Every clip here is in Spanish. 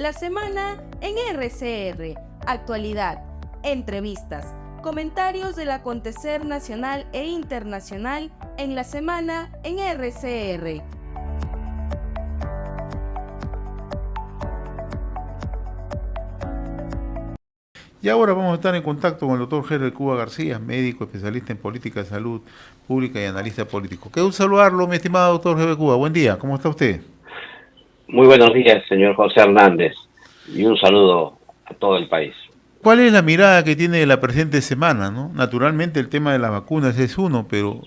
La semana en RCR, actualidad, entrevistas, comentarios del acontecer nacional e internacional en la semana en RCR. Y ahora vamos a estar en contacto con el doctor Herbert Cuba García, médico especialista en política de salud pública y analista político. Qué un saludarlo, mi estimado doctor Herbert Cuba. Buen día, ¿cómo está usted? Muy buenos días, señor José Hernández, y un saludo a todo el país. ¿Cuál es la mirada que tiene de la presente semana, no? Naturalmente el tema de las vacunas es uno, pero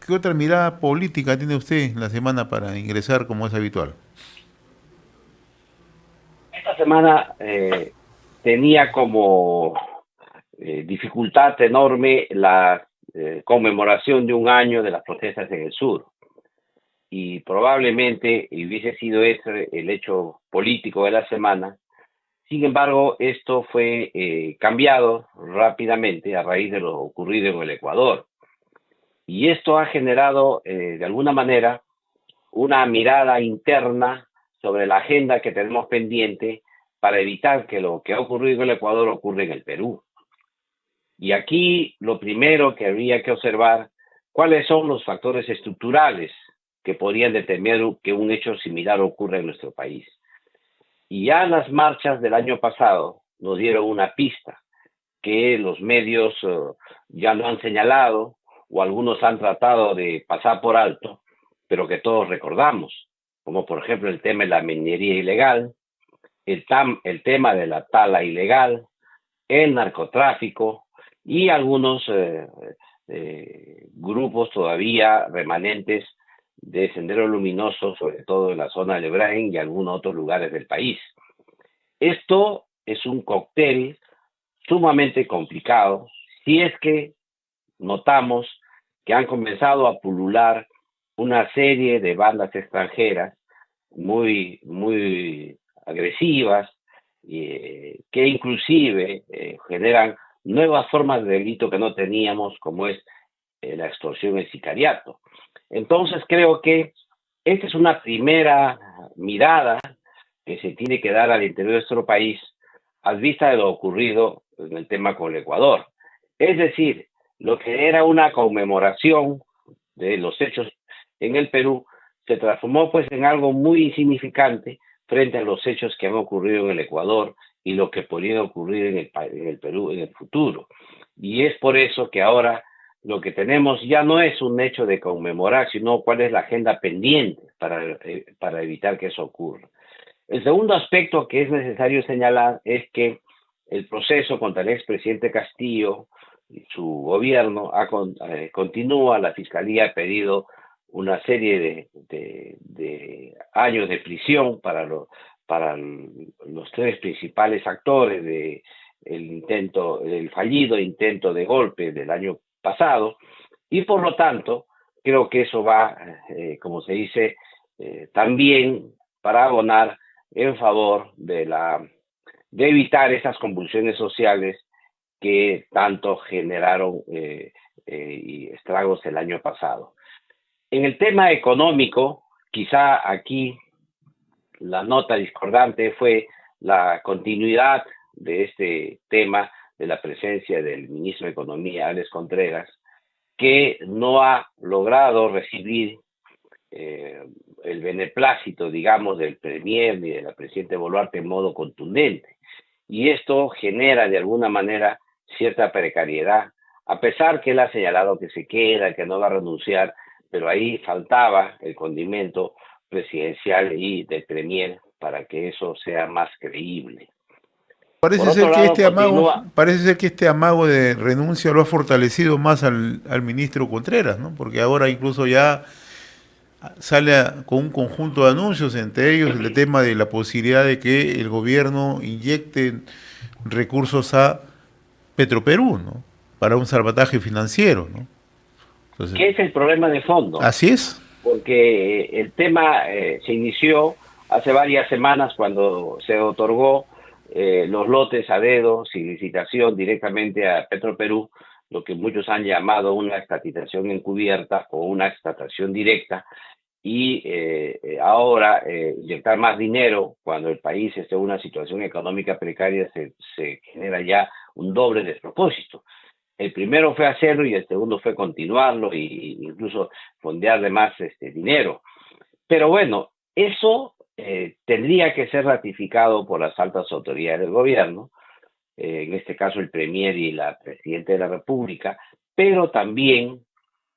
¿qué otra mirada política tiene usted la semana para ingresar como es habitual? Esta semana tenía como dificultad enorme la conmemoración de un año de las protestas en el sur. Y probablemente hubiese sido ese el hecho político de la semana. Sin embargo, esto fue cambiado rápidamente a raíz de lo ocurrido en el Ecuador. Y esto ha generado, de alguna manera, una mirada interna sobre la agenda que tenemos pendiente para evitar que lo que ha ocurrido en el Ecuador ocurra en el Perú. Y aquí lo primero que habría que observar, cuáles son los factores estructurales que podrían determinar que un hecho similar ocurra en nuestro país. Y ya las marchas del año pasado nos dieron una pista que los medios ya lo han señalado o algunos han tratado de pasar por alto, pero que todos recordamos, como por ejemplo el tema de la minería ilegal, el tema de la tala ilegal, el narcotráfico y algunos grupos todavía remanentes de Sendero Luminoso, sobre todo en la zona de Lebrán y algunos otros lugares del país. Esto es un cóctel sumamente complicado si es que notamos que han comenzado a pulular una serie de bandas extranjeras muy agresivas, que inclusive generan nuevas formas de delito que no teníamos, como es la extorsión y el sicariato. Entonces creo que esta es una primera mirada que se tiene que dar al interior de nuestro país a vista de lo ocurrido en el tema con el Ecuador. Es decir, lo que era una conmemoración de los hechos en el Perú se transformó pues en algo muy insignificante frente a los hechos que han ocurrido en el Ecuador y lo que podría ocurrir en el Perú en el futuro. Y es por eso que ahora lo que tenemos ya no es un hecho de conmemorar, sino cuál es la agenda pendiente para evitar que eso ocurra. El segundo aspecto que es necesario señalar es que el proceso contra el expresidente Castillo y su gobierno continúa. La Fiscalía ha pedido una serie de años de prisión para los tres principales actores del fallido intento de golpe del año pasado, y por lo tanto creo que eso va, como se dice, también para abonar en favor de evitar esas convulsiones sociales que tanto generaron y estragos el año pasado. En el tema económico, quizá aquí la nota discordante fue la continuidad de este tema de la presencia del ministro de Economía, Alex Contreras, que no ha logrado recibir el beneplácito, digamos, del Premier ni de la presidenta Boluarte en modo contundente. Y esto genera de alguna manera cierta precariedad, a pesar que él ha señalado que se queda, que no va a renunciar, pero ahí faltaba el condimento presidencial y del Premier para que eso sea más creíble. Por Parece ser otro que lado, continúa. este amago de renuncia lo ha fortalecido más al ministro Contreras, ¿no? Porque ahora incluso ya sale con un conjunto de anuncios, entre ellos el tema de la posibilidad de que el gobierno inyecte recursos a Petroperú, ¿no? Para un salvataje financiero, ¿no? Entonces, ¿Qué es el problema de fondo? así es. Porque el tema se inició hace varias semanas cuando se otorgó los lotes a dedo, sin licitación, directamente a Petroperú, lo que muchos han llamado una estatización encubierta o una extratación directa, y ahora inyectar más dinero cuando el país esté en una situación económica precaria se genera ya un doble despropósito. El primero fue hacerlo y el segundo fue continuarlo e incluso fondearle más dinero. Pero bueno, eso tendría que ser ratificado por las altas autoridades del gobierno, en este caso el Premier y la Presidenta de la República, pero también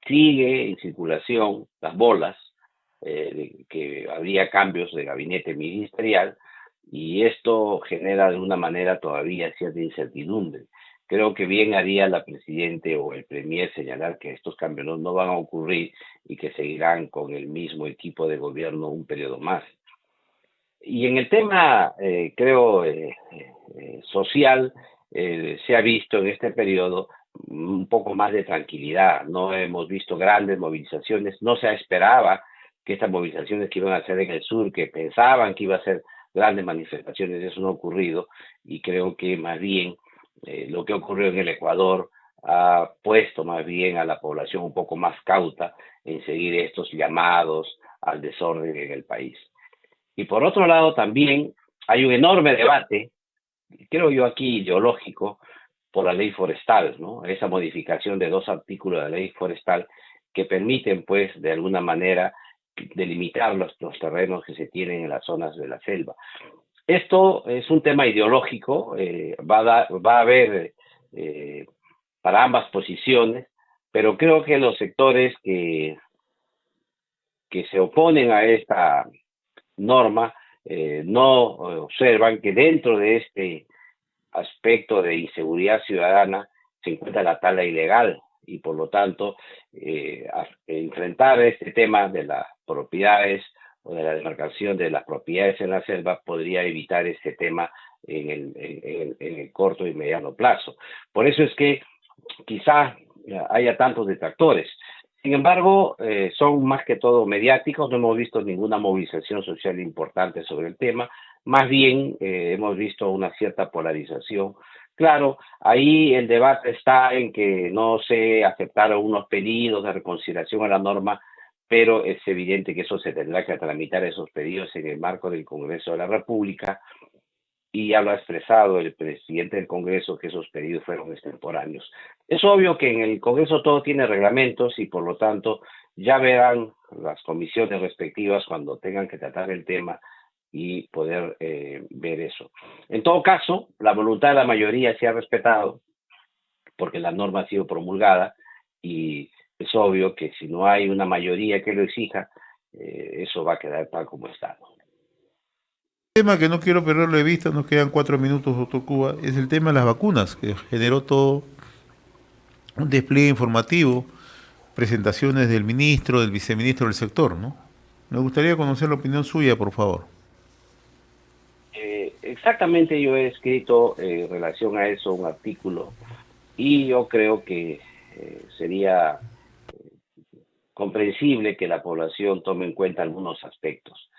sigue en circulación las bolas de que habría cambios de gabinete ministerial y esto genera de una manera todavía cierta incertidumbre. Creo que bien haría la Presidente o el Premier señalar que estos cambios no van a ocurrir y que seguirán con el mismo equipo de gobierno un periodo más. Y en el tema, creo, social, se ha visto en este periodo un poco más de tranquilidad. No hemos visto grandes movilizaciones, no se esperaba que estas movilizaciones que iban a hacer en el sur, que pensaban que iba a ser grandes manifestaciones, eso no ha ocurrido y creo que más bien lo que ocurrió en el Ecuador ha puesto más bien a la población un poco más cauta en seguir estos llamados al desorden en el país. Y por otro lado también hay un enorme debate, creo yo aquí ideológico, por la ley forestal, ¿no? Esa modificación de 2 artículos de la ley forestal que permiten, pues, de alguna manera, delimitar los terrenos que se tienen en las zonas de la selva. Esto es un tema ideológico, va a haber para ambas posiciones, pero creo que los sectores que se oponen a esta norma no observan que dentro de este aspecto de inseguridad ciudadana se encuentra la tala ilegal y por lo tanto enfrentar este tema de las propiedades o de la demarcación de las propiedades en la selva podría evitar este tema en el corto y mediano plazo. Por eso es que quizá haya tantos detractores. Sin embargo, son más que todo mediáticos, no hemos visto ninguna movilización social importante sobre el tema, más bien hemos visto una cierta polarización. Claro, ahí el debate está en que no se aceptaron unos pedidos de reconsideración a la norma, pero es evidente que eso se tendrá que tramitar esos pedidos en el marco del Congreso de la República, y ya lo ha expresado el presidente del Congreso que esos pedidos fueron extemporáneos. Es obvio que en el Congreso todo tiene reglamentos y por lo tanto ya verán las comisiones respectivas cuando tengan que tratar el tema y poder ver eso. En todo caso, la voluntad de la mayoría se ha respetado porque la norma ha sido promulgada y es obvio que si no hay una mayoría que lo exija, eso va a quedar tal como está. Tema que no quiero perderlo de vista, nos quedan 4 minutos, doctor Cuba, es el tema de las vacunas, que generó todo un despliegue informativo, presentaciones del ministro, del viceministro del sector, ¿no? Me gustaría conocer la opinión suya, por favor. Exactamente, yo he escrito en relación a eso un artículo y yo creo que sería comprensible que la población tome en cuenta algunos aspectos.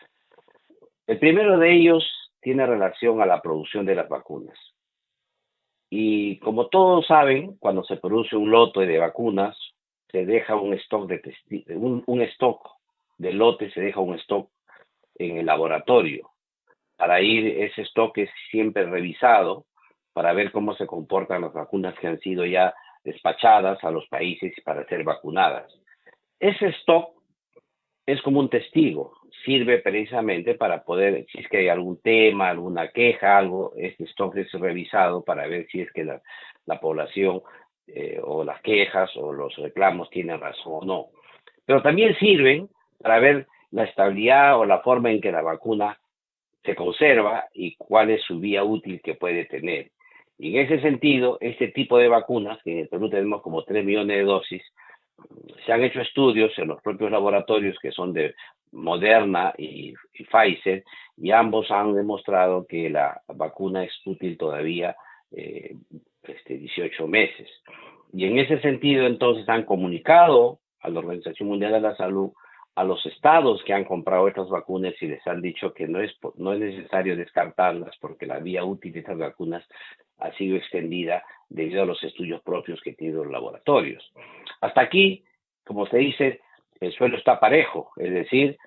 El primero de ellos tiene relación a la producción de las vacunas. Y como todos saben, cuando se produce un lote de vacunas, se deja un stock un stock de lotes, se deja un stock en el laboratorio. Para ir, ese stock es siempre revisado para ver cómo se comportan las vacunas que han sido ya despachadas a los países para ser vacunadas. Ese stock es como un testigo, sirve precisamente para poder, si es que hay algún tema, alguna queja, algo, este stock es revisado para ver si es que la población o las quejas o los reclamos tienen razón o no. Pero también sirven para ver la estabilidad o la forma en que la vacuna se conserva y cuál es su vía útil que puede tener. Y en ese sentido, este tipo de vacunas, que en el Perú tenemos como 3 millones de dosis, se han hecho estudios en los propios laboratorios que son de Moderna y Pfizer, y ambos han demostrado que la vacuna es útil todavía 18 meses. Y en ese sentido, entonces, han comunicado a la Organización Mundial de la Salud, a los estados que han comprado estas vacunas y les han dicho que no es necesario descartarlas porque la vía útil de estas vacunas ha sido extendida debido a los estudios propios que tienen los laboratorios. Hasta aquí, como se dice, el suelo está parejo, es decir,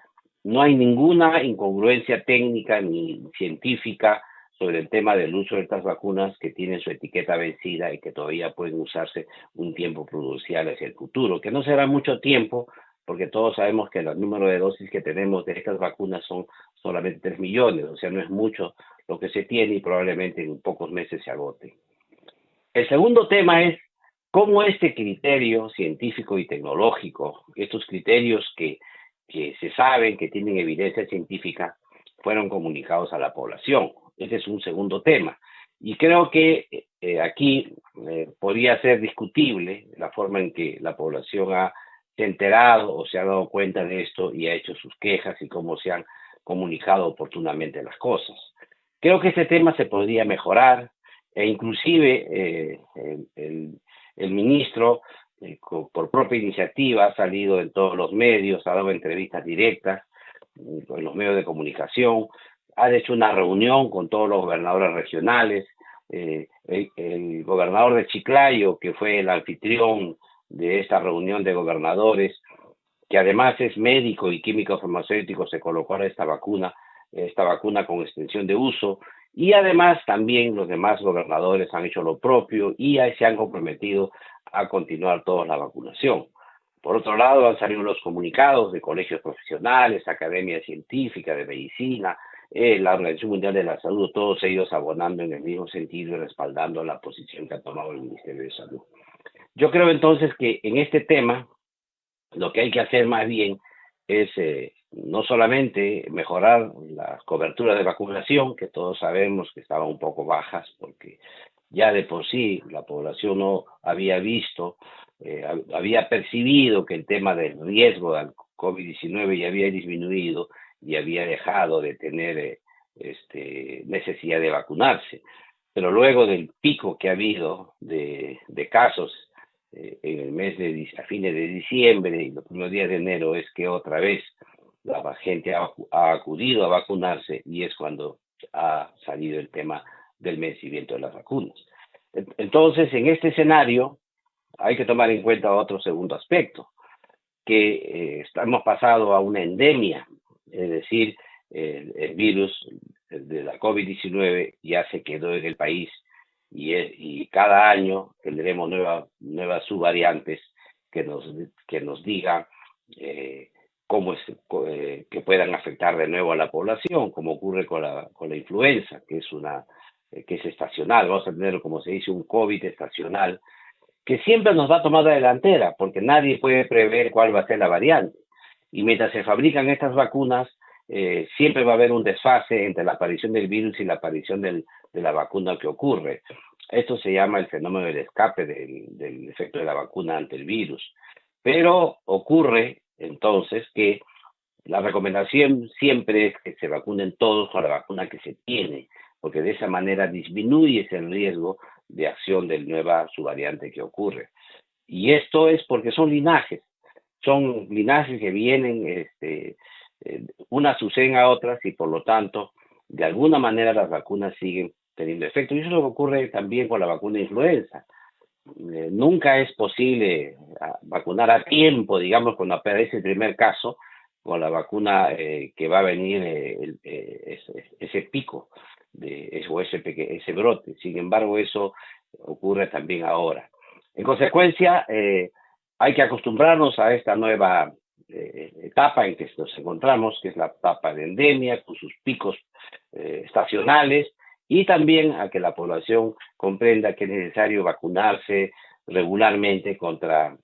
no hay ninguna incongruencia técnica ni científica sobre el tema del uso de estas vacunas que tienen su etiqueta vencida y que todavía pueden usarse un tiempo prudencial hacia el futuro, que no será mucho tiempo, porque todos sabemos que el número de dosis que tenemos de estas vacunas son solamente 3 millones, o sea, no es mucho lo que se tiene y probablemente en pocos meses se agote. El segundo tema es cómo este criterio científico y tecnológico, estos criterios que se saben, que tienen evidencia científica, fueron comunicados a la población. Ese es un segundo tema. Y creo que aquí podría ser discutible la forma en que la población se ha enterado o se ha dado cuenta de esto y ha hecho sus quejas y cómo se han comunicado oportunamente las cosas. Creo que este tema se podría mejorar e inclusive el ministro por propia iniciativa ha salido en todos los medios, ha dado entrevistas directas en los medios de comunicación, ha hecho una reunión con todos los gobernadores regionales, el gobernador de Chiclayo, que fue el anfitrión de esta reunión de gobernadores, que además es médico y químico farmacéutico, se colocó ahora esta vacuna con extensión de uso, y además también los demás gobernadores han hecho lo propio y se han comprometido a continuar toda la vacunación. Por otro lado, han salido los comunicados de colegios profesionales, academias científicas, de medicina, la Organización Mundial de la Salud, todos ellos abonando en el mismo sentido y respaldando la posición que ha tomado el Ministerio de Salud. Yo creo entonces que en este tema lo que hay que hacer más bien es no solamente mejorar las coberturas de vacunación, que todos sabemos que estaban un poco bajas, porque ya de por sí la población no había visto, había percibido que el tema del riesgo del COVID-19 ya había disminuido y había dejado de tener necesidad de vacunarse. Pero luego del pico que ha habido de casos en el mes a fines de diciembre y los primeros días de enero, es que otra vez la gente ha acudido a vacunarse y es cuando ha salido el tema del vencimiento de las vacunas. Entonces, en este escenario hay que tomar en cuenta otro segundo aspecto, que hemos pasado a una endemia, es decir, el virus de la COVID-19 ya se quedó en el país y cada año tendremos nuevas subvariantes que nos digan cómo que puedan afectar de nuevo a la población, como ocurre con la influenza, que es estacional. Vamos a tener, como se dice, un COVID estacional, que siempre nos va a tomar la delantera, porque nadie puede prever cuál va a ser la variante. Y mientras se fabrican estas vacunas, siempre va a haber un desfase entre la aparición del virus y la aparición de la vacuna que ocurre. Esto se llama el fenómeno del escape del efecto de la vacuna ante el virus. Pero ocurre entonces que la recomendación siempre es que se vacunen todos con la vacuna que se tiene, porque de esa manera disminuye el riesgo de acción de la nueva subvariante que ocurre. Y esto es porque son linajes que vienen, unas suceden a otras y por lo tanto, de alguna manera las vacunas siguen teniendo efecto. Y eso es lo que ocurre también con la vacuna de influenza. Nunca es posible vacunar a tiempo, digamos, cuando aparece el primer caso, con la vacuna que va a venir ese pico, ese brote. Sin embargo, eso ocurre también ahora. En consecuencia, hay que acostumbrarnos a esta nueva etapa en que nos encontramos, que es la etapa de endemia, con sus picos estacionales, y también a que la población comprenda que es necesario vacunarse regularmente contra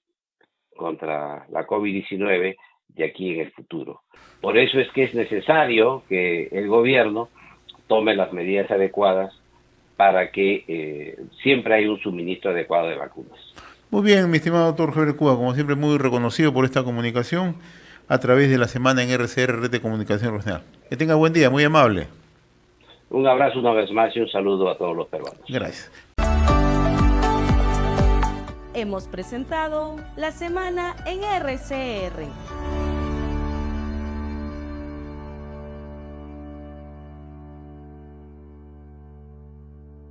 la COVID-19 de aquí en el futuro. Por eso es que es necesario que el gobierno tome las medidas adecuadas para que siempre haya un suministro adecuado de vacunas. Muy bien, mi estimado doctor Javier Cuba, como siempre muy reconocido por esta comunicación a través de la semana en RCR, Red de Comunicación Regional. Que tenga buen día, muy amable. Un abrazo una vez más y un saludo a todos los peruanos. Gracias. Hemos presentado la semana en RCR.